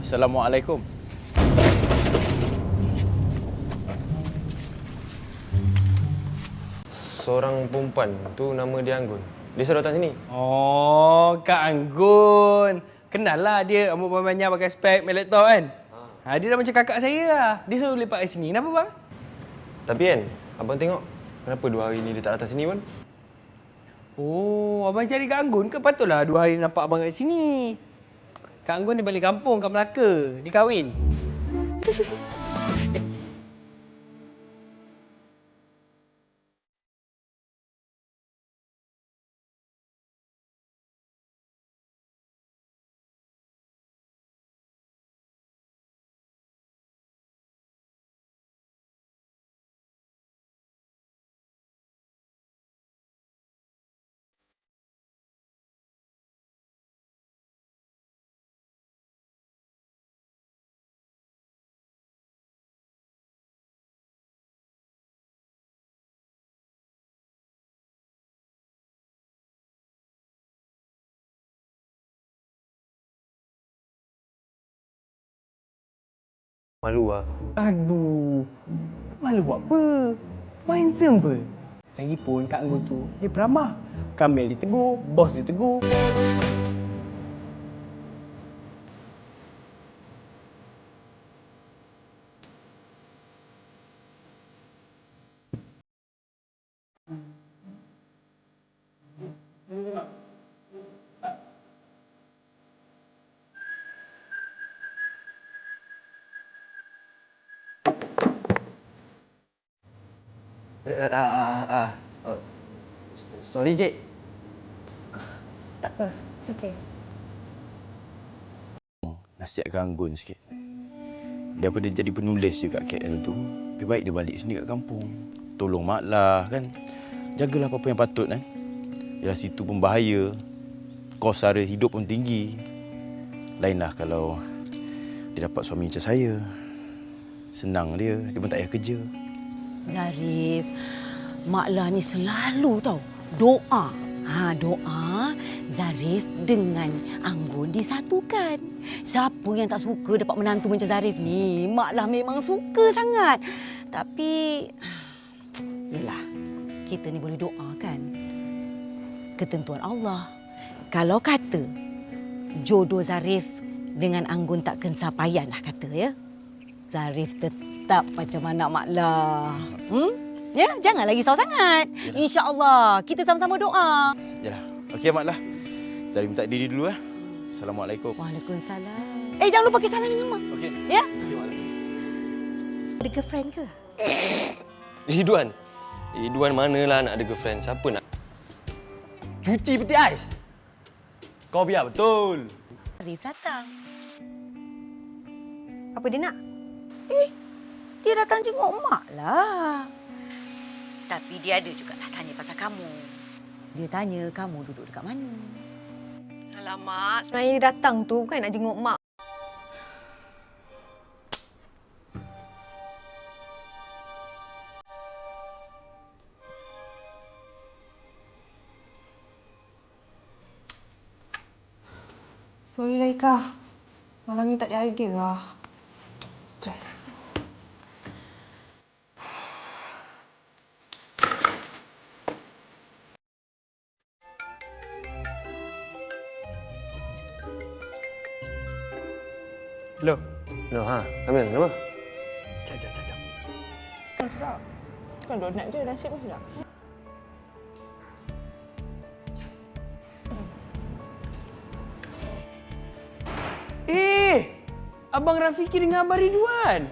Assalamualaikum. Seorang perempuan tu nama dia Anggun. Dia suruh datang sini. Oh, Kak Anggun. Kenal lah dia, rambut banyak pakai spek, melektor kan? Dia dah macam kakak saya lah. Dia selalu lepak kat sini. Kenapa bang? Tapi kan, abang tengok kenapa 2 hari ni dia tak datang sini pun? Oh, abang cari Kak Anggun ke? Patutlah 2 hari nampak abang kat sini. Kak Anggun dia balik kampung kat Melaka. Dia kahwin. Malu lah. Aduh, malu buat apa? Handsome apa? Lagipun Kak Anggun tu, dia peramah. Kamil ditegur, bos ditegur. Sorry, Cik. Tak apa, it's okay. Nasihatkan Anggun sikit. Daripada jadi penulis je kat KL tu, lebih baik dia balik sini kat kampung. Tolong mak lah kan. Jagalah apa-apa yang patut kan. Yalah situ pun bahaya. Kos sara hidup pun tinggi. Lainlah kalau dia dapat suami macam saya. Senang dia pun tak payah kerja. Zarif, Mak Lah ni selalu tahu doa. Doa Zarif dengan Anggun disatukan. Siapa yang tak suka dapat menantu macam Zarif ni? Mak Lah memang suka sangat. Tapi, yelah, kita ni boleh doa kan? Ketentuan Allah. Kalau kata jodoh Zarif dengan Anggun tak kesampaian lah kata ya. Zarif tetap macam anak Mak Lah. Ya, jangan lagi risau sangat. InsyaAllah, kita sama-sama doa. Yalah. Okey mak lah. Zarif minta diri dulu . Assalamualaikum. Waalaikumsalam. Jangan lupa kisah dengan Mak. Okey. Ya? Okey mak lah. Ada girlfriend ke? Ridwan. Ridwan manalah nak ada girlfriend. Siapa nak? Cuci peti ais. Kau biar betul. Zarif datang. Apa dia nak? Dia datang jenguk Mak lah. Tapi dia ada juga lah tanya pasal kamu. Dia tanya kamu duduk dekat mana. Alamak, sebenarnya dia datang tu bukan nak jenguk mak. Sorry lah Ika. Malam ni tak ada idea lah. Stres. Hello. No, Kamil, kenapa? Jap. Kan sedap. Kan donat je, nasi pun sedap. Abang Rafiki dengan Abang Ridwan.